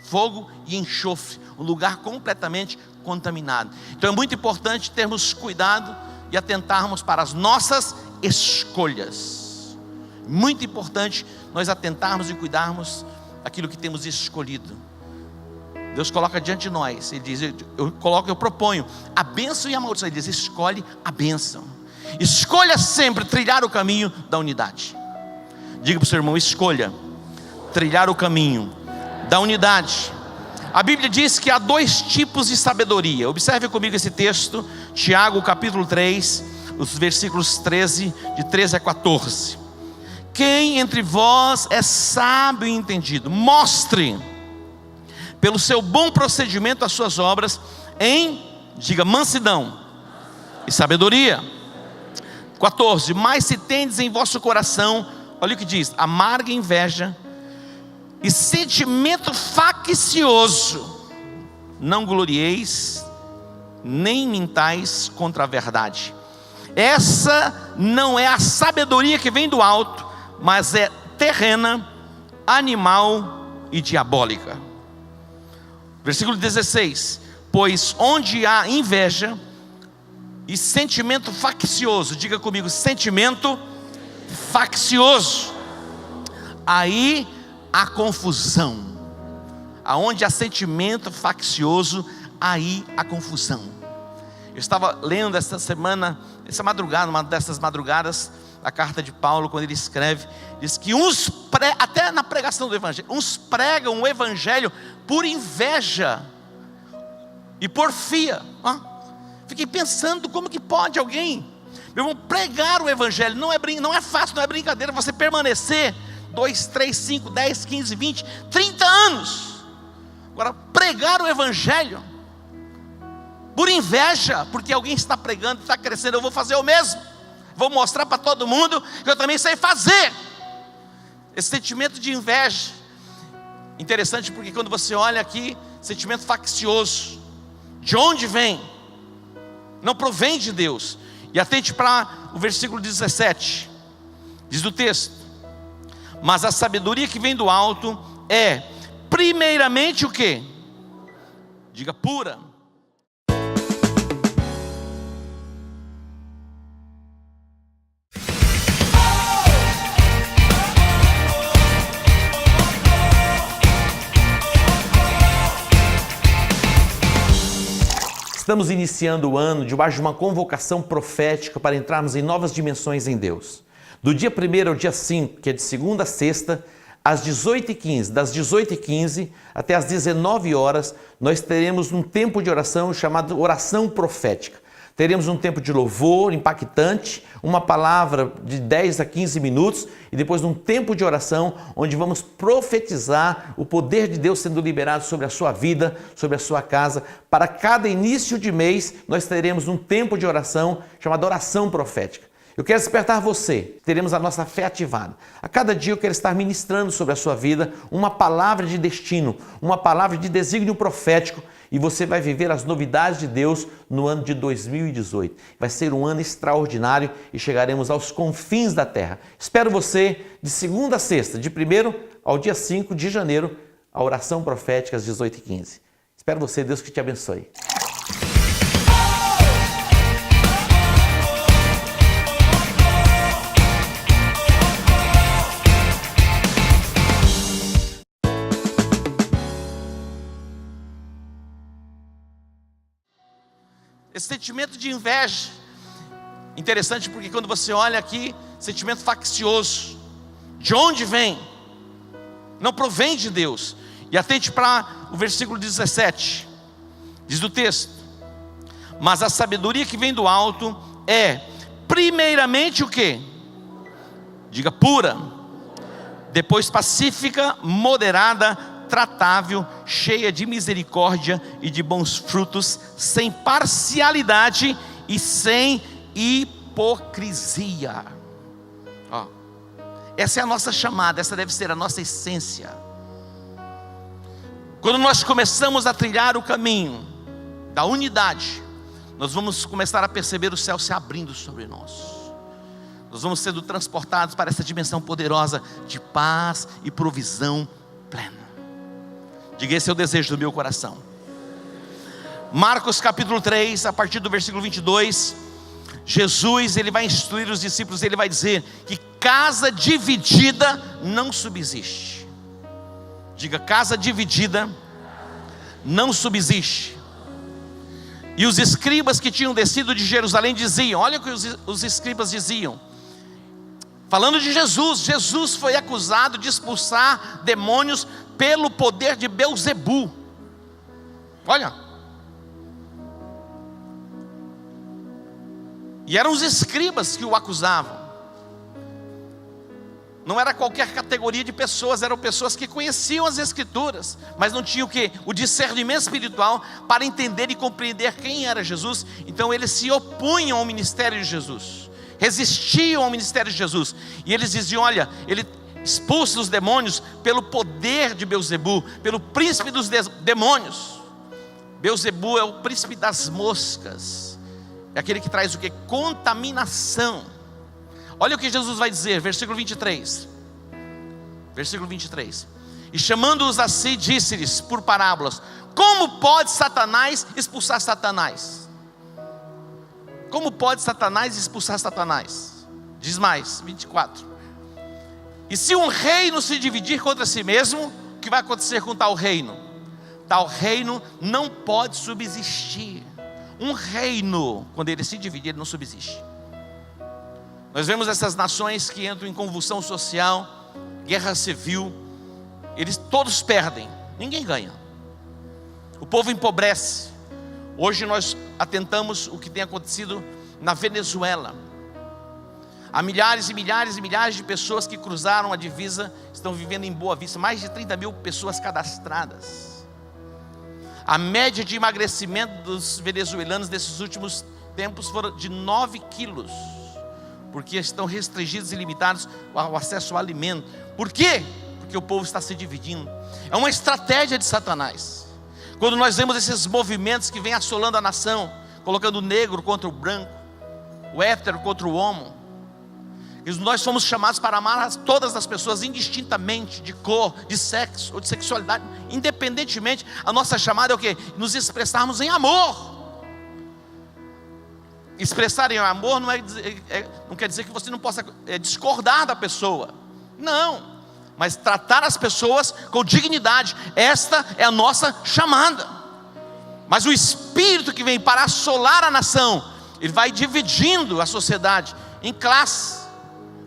Fogo e enxofre, um lugar completamente contaminado. Então é muito importante termos cuidado e atentarmos para as nossas escolhas. Muito importante nós atentarmos e cuidarmos daquilo que temos escolhido. Deus coloca diante de nós, Ele diz: eu proponho a bênção e a maldição. Ele diz: escolhe a bênção. Escolha sempre trilhar o caminho da unidade. Diga para o seu irmão: escolha trilhar o caminho da unidade. A Bíblia diz que há dois tipos de sabedoria. Observe comigo esse texto, Tiago capítulo 3, os versículos 13, de 13 a 14. Quem entre vós é sábio e entendido, mostre pelo seu bom procedimento as suas obras em, diga, mansidão e sabedoria. 14. Mas se tendes em vosso coração, olha o que diz: amarga inveja e sentimento faccioso, não glorieis, nem mintais contra a verdade. Essa não é a sabedoria que vem do alto, mas é terrena, animal e diabólica. Versículo 16. Pois onde há inveja e sentimento faccioso, diga comigo, sentimento faccioso, aí há confusão. Aonde há sentimento faccioso, aí há confusão. Eu estava lendo essa semana, essa madrugada, uma dessas madrugadas, a carta de Paulo, quando ele escreve, diz que até na pregação do evangelho, uns pregam o evangelho por inveja e porfia. Fiquei pensando, como que pode alguém, meu irmão, pregar o evangelho? Não é fácil, não é brincadeira você permanecer 2, 3, 5, 10, 15, 20, 30 anos. Agora, pregar o evangelho por inveja, porque alguém está pregando, está crescendo, eu vou fazer o mesmo, vou mostrar para todo mundo que eu também sei fazer. Esse sentimento de inveja, interessante, porque quando você olha aqui, sentimento faccioso, de onde vem? Não provém de Deus. E atente para o versículo 17, diz o texto: mas a sabedoria que vem do alto é primeiramente o quê? Diga, pura. Estamos iniciando o ano debaixo de uma convocação profética para entrarmos em novas dimensões em Deus. Do dia 1º ao dia 5, que é de segunda a sexta, às 18h15, das 18h15 até às 19 horas, nós teremos um tempo de oração chamado oração profética. Teremos um tempo de louvor impactante, uma palavra de 10 a 15 minutos e depois um tempo de oração onde vamos profetizar o poder de Deus sendo liberado sobre a sua vida, sobre a sua casa. Para cada início de mês nós teremos um tempo de oração chamado oração profética. Eu quero despertar você, teremos a nossa fé ativada. A cada dia eu quero estar ministrando sobre a sua vida uma palavra de destino, uma palavra de desígnio profético, e você vai viver as novidades de Deus no ano de 2018. Vai ser um ano extraordinário e chegaremos aos confins da terra. Espero você de segunda a sexta, de 1º ao dia 5 de janeiro, a oração profética às 18h15. Espero você, Deus que te abençoe. Esse sentimento de inveja, interessante, porque quando você olha aqui, sentimento faccioso, de onde vem? Não provém de Deus. E atente para o versículo 17, diz o texto: mas a sabedoria que vem do alto é primeiramente o quê? Diga, pura, depois pacífica, moderada, tratável, cheia de misericórdia e de bons frutos, sem parcialidade e sem hipocrisia. Essa é a nossa chamada, essa deve ser a nossa essência. Quando nós começamos a trilhar o caminho da unidade, nós vamos começar a perceber o céu se abrindo sobre nós. Nós vamos sendo transportados para essa dimensão poderosa de paz e provisão plena. Diga, esse é o desejo do meu coração. Marcos capítulo 3, a partir do versículo 22, Jesus, ele vai instruir os discípulos, ele vai dizer que casa dividida não subsiste. Diga, casa dividida não subsiste. E os escribas que tinham descido de Jerusalém diziam, olha o que os escribas diziam, falando de Jesus. Jesus foi acusado de expulsar demônios pelo poder de Belzebu. Olha. E eram os escribas que o acusavam. Não era qualquer categoria de pessoas, eram pessoas que conheciam as Escrituras, mas não tinham o quê? O discernimento espiritual para entender e compreender quem era Jesus. Então eles se opunham ao ministério de Jesus. resistiam ao ministério de Jesus. E eles diziam: olha, ele expulsa os demônios pelo poder de Beelzebu, pelo príncipe dos demônios. Beelzebu é o príncipe das moscas. É aquele que traz o que? Contaminação. Olha o que Jesus vai dizer, versículo 23. Versículo 23. E chamando-os a si, disse-lhes por parábolas: como pode Satanás expulsar Satanás? Como pode Satanás expulsar Satanás? Diz mais, 24. E se um reino se dividir contra si mesmo, o que vai acontecer com tal reino? Tal reino não pode subsistir. Um reino, quando ele se dividir, ele não subsiste. Nós vemos essas nações que entram em convulsão social, guerra civil, eles todos perdem, ninguém ganha. O povo empobrece. Hoje nós atentamos o que tem acontecido na Venezuela. Há milhares e milhares e milhares de pessoas que cruzaram a divisa, estão vivendo em Boa Vista, mais de 30 mil pessoas cadastradas. A média de emagrecimento dos venezuelanos nesses últimos tempos foram de 9 quilos, porque estão restringidos e limitados ao acesso ao alimento. Por quê? Porque o povo está se dividindo. É uma estratégia de Satanás. Quando nós vemos esses movimentos que vêm assolando a nação, colocando o negro contra o branco, o hétero contra o homo, e nós somos chamados para amar todas as pessoas indistintamente, de cor, de sexo ou de sexualidade, independentemente. A nossa chamada é o quê? Nos expressarmos em amor. Expressar em amor não quer dizer que você não possa discordar da pessoa. Não, mas tratar as pessoas com dignidade. Esta é a nossa chamada. Mas o espírito que vem para assolar a nação, ele vai dividindo a sociedade em classes.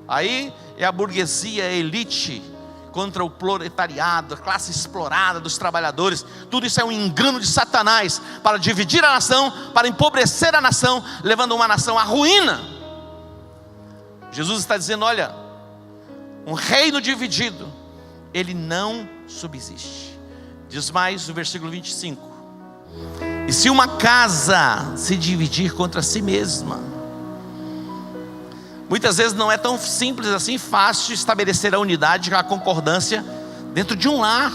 Aí é a burguesia, a elite contra o proletariado, a classe explorada dos trabalhadores. Tudo isso é um engano de Satanás para dividir a nação, para empobrecer a nação, levando uma nação à ruína. Jesus está dizendo: olha, um reino dividido, ele não subsiste. Diz mais o versículo 25: e se uma casa se dividir contra si mesma. Muitas vezes não é tão simples assim, fácil estabelecer a unidade, a concordância dentro de um lar.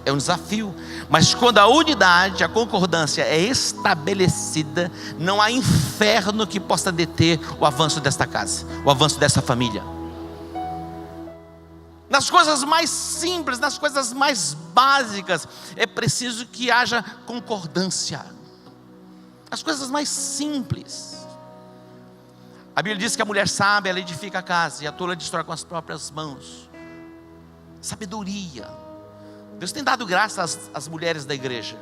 É um desafio. Mas quando a unidade, a concordância é estabelecida, não há inferno que possa deter o avanço desta casa, o avanço dessa família. Nas coisas mais simples, nas coisas mais básicas, é preciso que haja concordância. As coisas mais simples. A Bíblia diz que a mulher sábia, ela edifica a casa, e a tola destrói com as próprias mãos. Sabedoria. Deus tem dado graça às mulheres da igreja,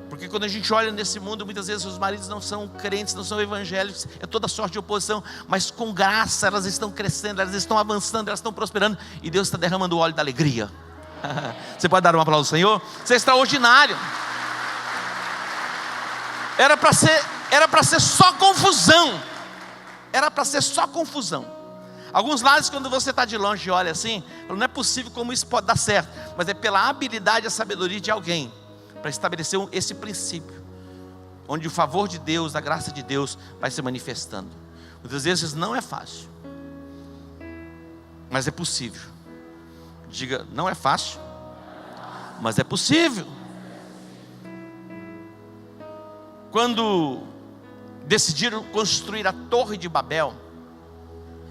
porque quando a gente olha nesse mundo, muitas vezes os maridos não são crentes, não são evangélicos, é toda sorte de oposição, mas com graça elas estão crescendo, elas estão avançando, elas estão prosperando, e Deus está derramando o óleo da alegria. Você pode dar uma aplauso ao Senhor? Isso é extraordinário. Era para ser só confusão. Era para ser só confusão. Alguns lados, quando você está de longe e olha assim, não é possível como isso pode dar certo. Mas é pela habilidade e a sabedoria de alguém, para estabelecer esse princípio, onde o favor de Deus, a graça de Deus vai se manifestando. Muitas vezes não é fácil, mas é possível. Diga: não é fácil, mas é possível. Quando decidiram construir a Torre de Babel,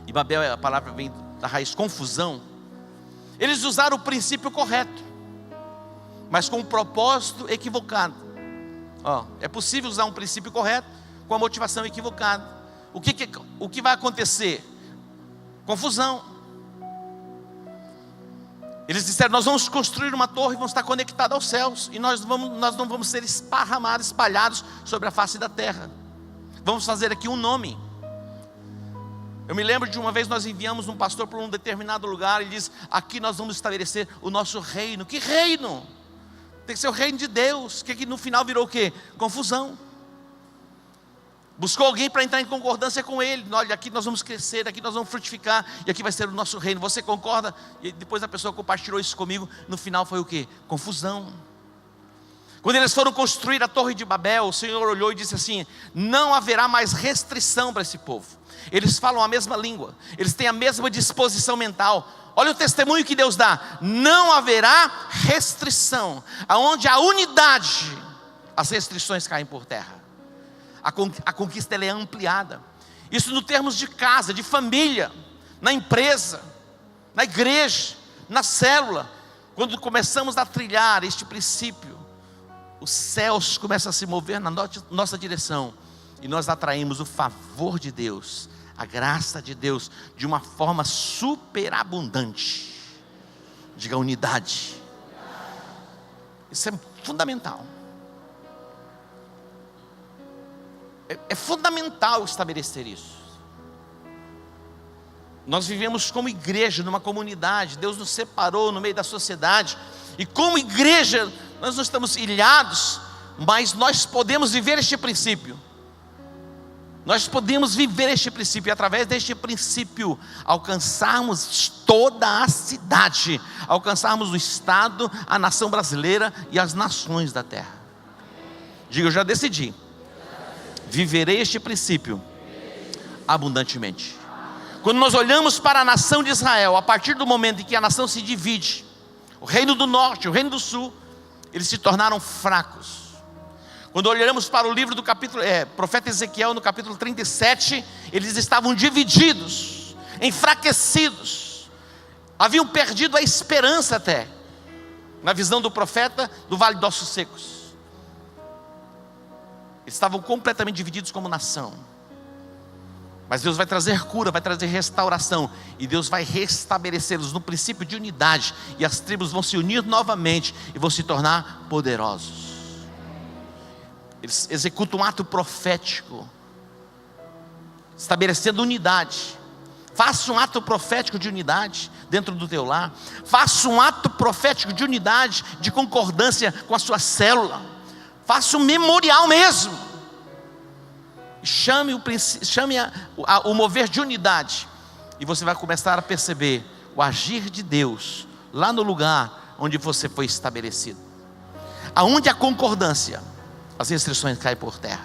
e Babel, a palavra vem da raiz confusão, eles usaram o princípio correto, mas com um propósito equivocado. É possível usar um princípio correto com a motivação equivocada. O que vai acontecer? Confusão. Eles disseram: nós vamos construir uma torre, vamos estar conectados aos céus, e nós não vamos ser esparramados, espalhados sobre a face da terra. Vamos fazer aqui um nome. Eu me lembro de uma vez nós enviamos um pastor para um determinado lugar, e ele disse: aqui nós vamos estabelecer o nosso reino. Que reino? Tem que ser o reino de Deus. Que no final virou o quê? Confusão. Buscou alguém para entrar em concordância com ele. Olha, aqui nós vamos crescer, aqui nós vamos frutificar, e aqui vai ser o nosso reino. Você concorda? E depois a pessoa compartilhou isso comigo. No final foi o quê? Confusão. Quando eles foram construir a Torre de Babel, o Senhor olhou e disse assim: não haverá mais restrição para esse povo. Eles falam a mesma língua, eles têm a mesma disposição mental. Olha o testemunho que Deus dá: não haverá restrição. Aonde há unidade, as restrições caem por terra. A conquista ela é ampliada. Isso no termos de casa, de família, na empresa, na igreja, na célula. Quando começamos a trilhar este princípio, os céus começam a se mover na nossa direção, e nós atraímos o favor de Deus, a graça de Deus, de uma forma superabundante. Diga unidade. Isso é fundamental. É fundamental estabelecer isso. Nós vivemos como igreja, numa comunidade. Deus nos separou no meio da sociedade, e como igreja nós não estamos ilhados, mas nós podemos viver este princípio. Nós podemos viver este princípio, e através deste princípio alcançarmos toda a cidade, alcançarmos o estado, a nação brasileira e as nações da terra. Diga: eu já decidi, viverei este princípio abundantemente. Quando nós olhamos para a nação de Israel, a partir do momento em que a nação se divide, o reino do norte, o reino do sul, eles se tornaram fracos. Quando olhamos para o livro do profeta Ezequiel, no capítulo 37, eles estavam divididos, enfraquecidos, haviam perdido a esperança até, na visão do profeta, do vale de ossos secos. Eles estavam completamente divididos como nação. Mas Deus vai trazer cura, vai trazer restauração, e Deus vai restabelecê-los no princípio de unidade, e as tribos vão se unir novamente e vão se tornar poderosos. Eles executam um ato profético, estabelecendo unidade. Faça um ato profético de unidade dentro do teu lar. Faça um ato profético de unidade, de concordância com a sua célula. Faça um memorial mesmo. Chame o mover de unidade, e você vai começar a perceber o agir de Deus lá no lugar onde você foi estabelecido. Aonde há concordância, as restrições caem por terra.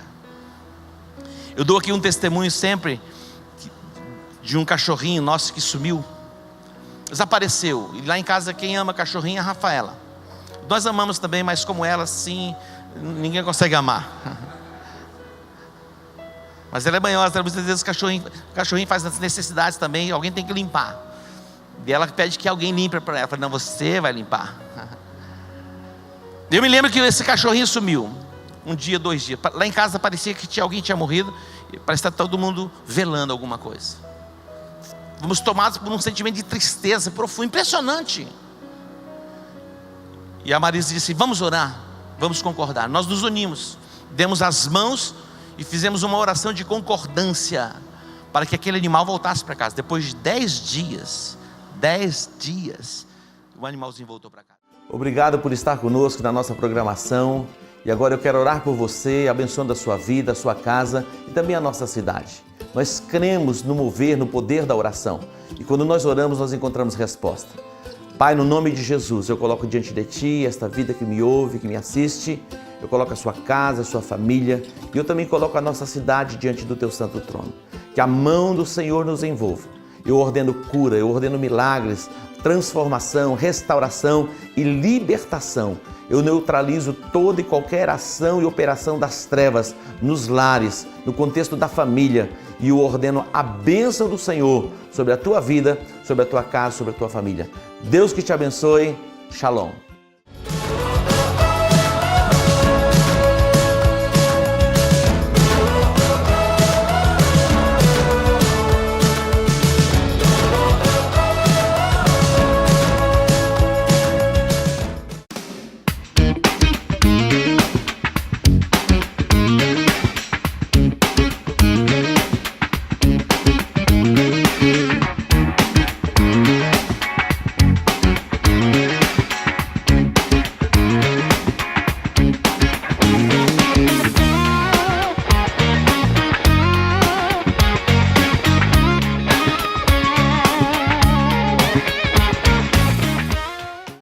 Eu dou aqui um testemunho sempre de um cachorrinho nosso que sumiu, desapareceu. E lá em casa quem ama cachorrinho é a Rafaela. Nós amamos também, mas como ela, sim, ninguém consegue amar. Mas ela é manhosa, muitas vezes o cachorrinho faz as necessidades também, alguém tem que limpar. E ela pede que alguém limpe para ela. Eu falei: não, você vai limpar. Eu me lembro que esse cachorrinho sumiu. Um dia, 2 dias. Lá em casa parecia que alguém tinha morrido. Parece que está todo mundo velando alguma coisa. Fomos tomados por um sentimento de tristeza profundo, impressionante. E a Marisa disse: vamos orar, vamos concordar. Nós nos unimos, demos as mãos e fizemos uma oração de concordância para que aquele animal voltasse para casa. Depois de 10 dias, o animalzinho voltou para casa. Obrigado por estar conosco na nossa programação. E agora eu quero orar por você, abençoando a sua vida, a sua casa e também a nossa cidade. Nós cremos no mover, no poder da oração. E quando nós oramos, nós encontramos resposta. Pai, no nome de Jesus, eu coloco diante de Ti esta vida que me ouve, que me assiste. Eu coloco a sua casa, a sua família, e eu também coloco a nossa cidade diante do Teu santo trono. Que a mão do Senhor nos envolva. Eu ordeno cura, eu ordeno milagres, transformação, restauração e libertação. Eu neutralizo toda e qualquer ação e operação das trevas nos lares, no contexto da família, e eu ordeno a bênção do Senhor sobre a tua vida, sobre a tua casa, sobre a tua família. Deus que te abençoe. Shalom.